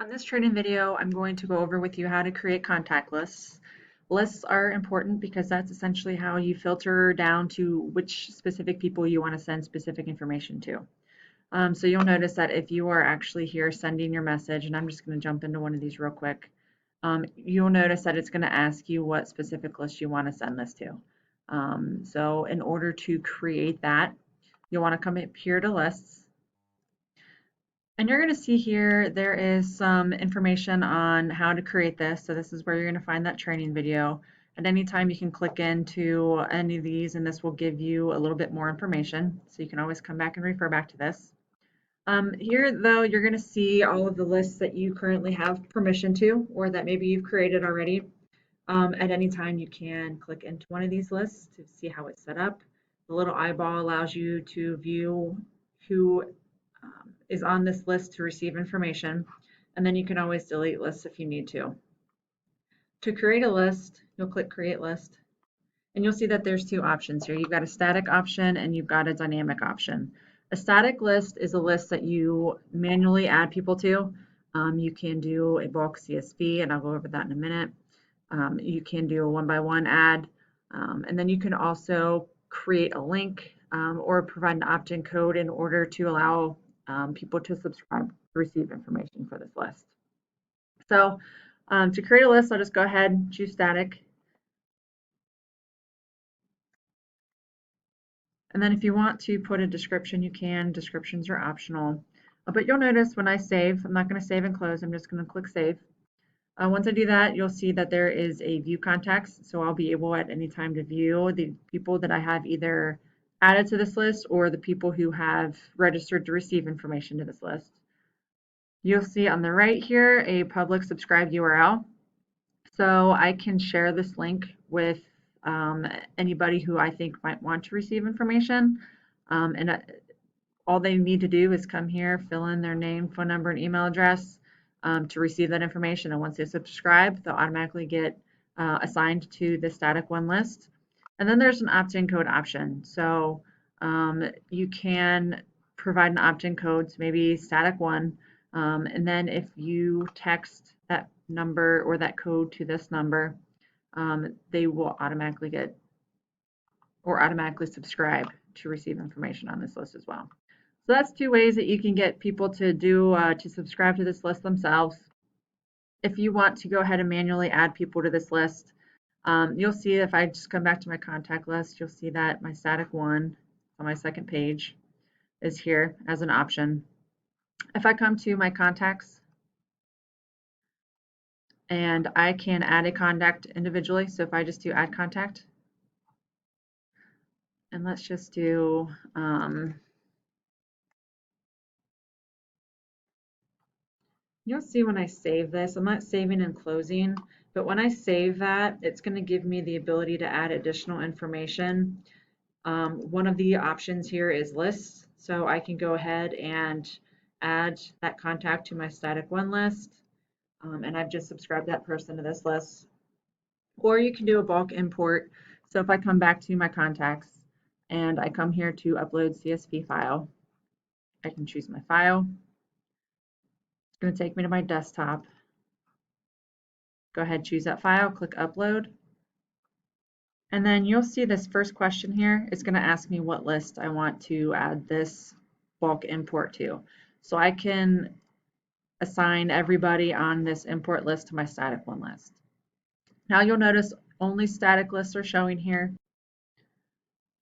On this training video, I'm going to go over with you how to create contact lists. Lists are important because that's essentially how you filter down to which specific people you want to send specific information to. So you'll notice that if you are actually here sending your message, and I'm just going to jump into one of these real quick, you'll notice that it's going to ask you what specific list you want to send this to. So in order to create that, you'll want to come up here to lists. And you're going to see here there is some information on how to create this. So this is where you're going to find that training video. At any time you can click into any of these and this will give you a little bit more information. So you can always come back and refer back to this. Here though, you're going to see all of the lists that you currently have permission to or that maybe you've created already. At any time you can click into one of these lists to see how it's set up. The little eyeball allows you to view who is on this list to receive information, and then you can always delete lists if you need to. To create a list, you'll click Create List, and you'll see that there's two options here. You've got a static option and you've got a dynamic option. A static list is a list that you manually add people to. You can do a bulk CSV, and I'll go over that in a minute. You can do a one-by-one ad, and then you can also create a link or provide an opt-in code in order to allow people to subscribe to receive information for this list. So to create a list, I'll just go ahead and choose static. And then if you want to put a description, you can. Descriptions are optional. But you'll notice when I save, I'm not going to save and close. I'm just going to click save. Once I do that, you'll see that there is a view contacts. So I'll be able at any time to view the people that I have either added to this list or the people who have registered to receive information to this list. You'll see on the right here a public subscribe URL. So I can share this link with anybody who I think might want to receive information. All they need to do is come here, fill in their name, phone number, and email address to receive that information. And once they subscribe, they'll automatically get assigned to the static one list. And then there's an opt-in code option. So you can provide an opt-in code, so maybe static one. And then if you text that number or that code to this number, they will automatically get or automatically subscribe to receive information on this list as well. So that's two ways that you can get people to to subscribe to this list themselves. If you want to go ahead and manually add people to this list, you'll see if I just come back to my contact list, you'll see that my static one on my second page is here as an option. If I come to my contacts and I can add a contact individually, so if I just do add contact, and let's just do you'll see when I save this, I'm not saving and closing, but when I save that, it's going to give me the ability to add additional information. One of the options here is lists, so I can go ahead and add that contact to my static one list, and I've just subscribed that person to this list. Or you can do a bulk import. So if I come back to my contacts and I come here to upload CSV file, I can choose my file. It's going to take me to my desktop. Go ahead, choose that file, click upload. And then you'll see this first question here. It's going to ask me what list I want to add this bulk import to. So I can assign everybody on this import list to my static one list. Now you'll notice only static lists are showing here.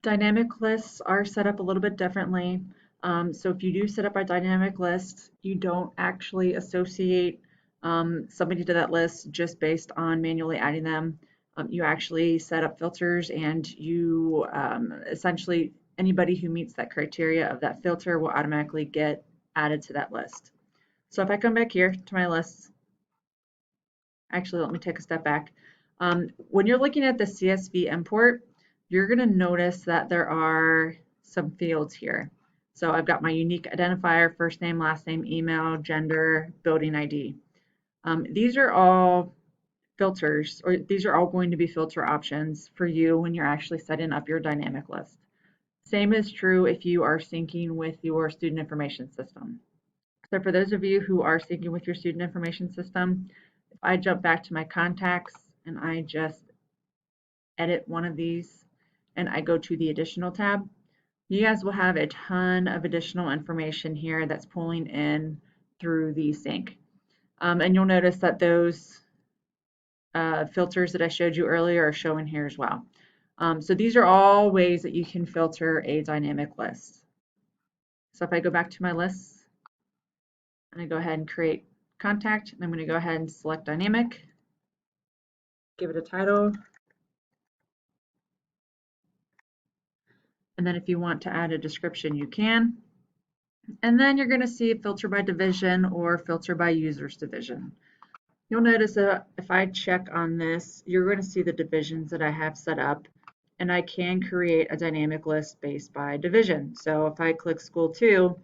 Dynamic lists are set up a little bit differently. So if you do set up a dynamic list, you don't actually associate somebody to that list just based on manually adding them. You actually set up filters and you essentially anybody who meets that criteria of that filter will automatically get added to that list. So if I come back here to my lists, actually let me take a step back. When you're looking at the CSV import, you're going to notice that there are some fields here. So I've got my unique identifier, first name, last name, email, gender, building ID. These are all filters, or these are all going to be filter options for you when you're actually setting up your dynamic list. Same is true if you are syncing with your student information system. So for those of you who are syncing with your student information system, if I jump back to my contacts and I just edit one of these and I go to the additional tab, you guys will have a ton of additional information here that's pulling in through the sync. And you'll notice that those filters that I showed you earlier are showing here as well. So these are all ways that you can filter a dynamic list. So if I go back to my lists, and I go ahead and create contact, and I'm going to go ahead and select dynamic, give it a title, and then if you want to add a description, you can. And then you're going to see filter by division or filter by users division. You'll notice that if I check on this, you're going to see the divisions that I have set up, and I can create a dynamic list based by division. So if I click school 2,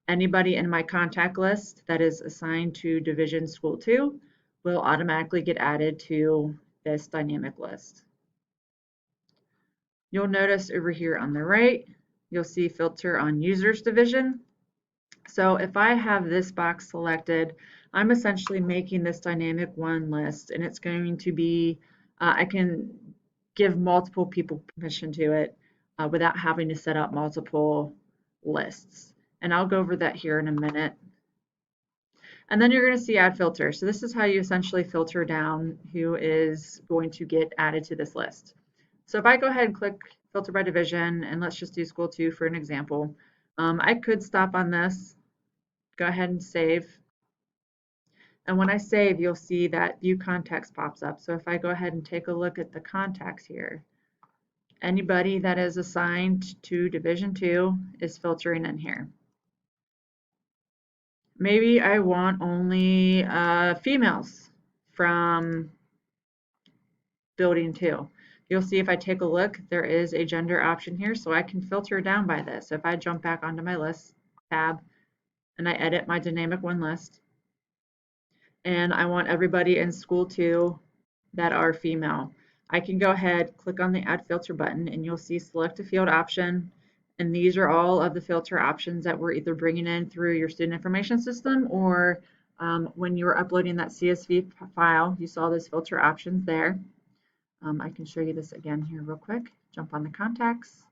anybody in my contact list that is assigned to division school 2 will automatically get added to this dynamic list. You'll notice over here on the right, you'll see filter on users division. So if I have this box selected, I'm essentially making this dynamic one list, and it's going to be, I can give multiple people permission to it without having to set up multiple lists. And I'll go over that here in a minute. And then you're going to see add filter. So this is how you essentially filter down who is going to get added to this list. So if I go ahead and click filter by division, and let's just do school 2 for an example, I could stop on this, go ahead and save. And when I save, you'll see that view contacts pops up. So if I go ahead and take a look at the contacts here, anybody that is assigned to division 2 is filtering in here. Maybe I want only females from building 2. You'll see if I take a look, there is a gender option here, so I can filter down by this. So if I jump back onto my list tab and I edit my dynamic one list, and I want everybody in school 2 that are female, I can go ahead, click on the add filter button, and you'll see select a field option. And these are all of the filter options that we're either bringing in through your student information system, or when you were uploading that CSV file, you saw those filter options there. I can show you this again here real quick. Jump on the contacts,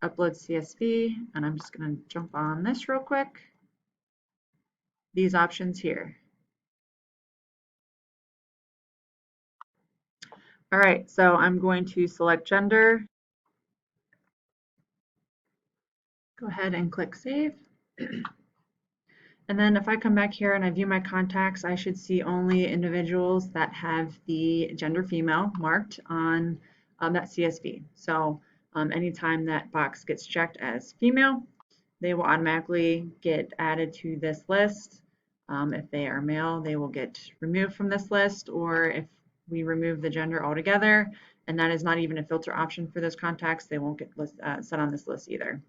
upload CSV, and I'm just going to jump on this real quick. These options here. All right, so I'm going to select gender. Go ahead and click save. And then if I come back here and I view my contacts, I should see only individuals that have the gender female marked on that CSV. So anytime that box gets checked as female, they will automatically get added to this list. If they are male, they will get removed from this list, or if we remove the gender altogether, and that is not even a filter option for those contacts, they won't get set on this list either.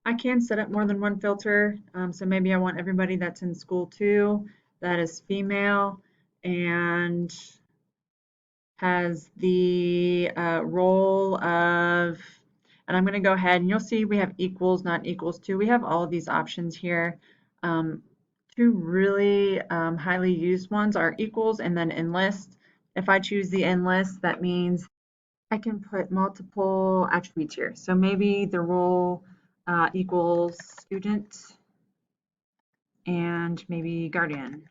I can set up more than one filter. So maybe I want everybody that's in school 2 that is female and has the role of, and I'm going to go ahead and you'll see we have equals, not equals to. We have all of these options here. Two really highly used ones are equals and then enlist. If I choose the enlist, that means I can put multiple attributes here. So maybe the role equals student and maybe guardian.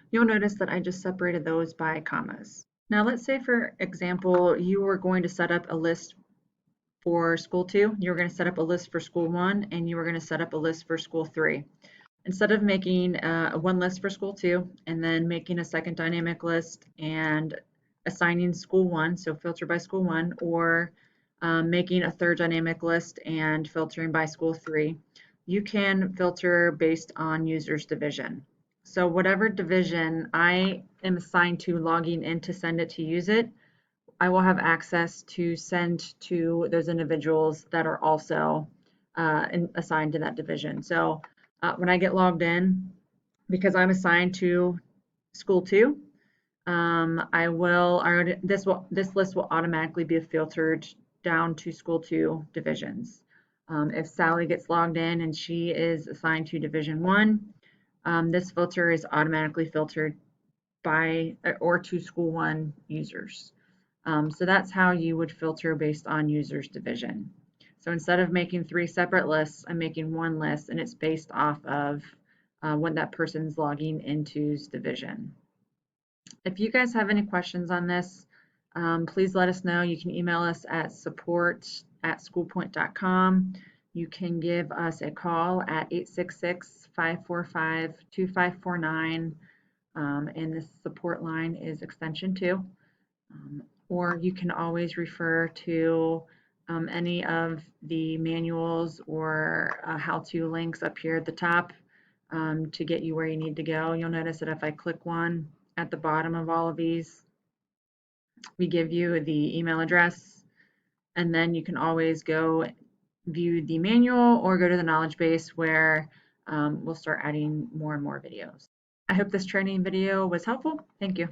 You'll notice that I just separated those by commas. Now let's say, for example, you were going to set up a list for school 2, you were going to set up a list for school 1, and you were going to set up a list for school 3. Instead of making one list for school 2 and then making a second dynamic list and assigning school 1, so filter by school 1, or making a third dynamic list and filtering by school 3, you can filter based on users division. So whatever division I am assigned to logging in to SendIt to use it, I will have access to send to those individuals that are also assigned to that division. So when I get logged in, because I'm assigned to school 2, this list will automatically be filtered down to school 2 divisions. If Sally gets logged in and she is assigned to Division 1, this filter is automatically filtered by or to school 1 users. So that's how you would filter based on users division. So instead of making 3 separate lists, I'm making one list, and it's based off of when that person's logging into's division. If you guys have any questions on this, please let us know. You can email us at support@schoolpoint.com. You can give us a call at 866-545-2549, and the support line is extension 2. Or you can always refer to any of the manuals or how-to links up here at the top to get you where you need to go. You'll notice that if I click one at the bottom of all of these, we give you the email address, and then you can always go view the manual or go to the knowledge base where we'll start adding more and more videos. I hope this training video was helpful. Thank you.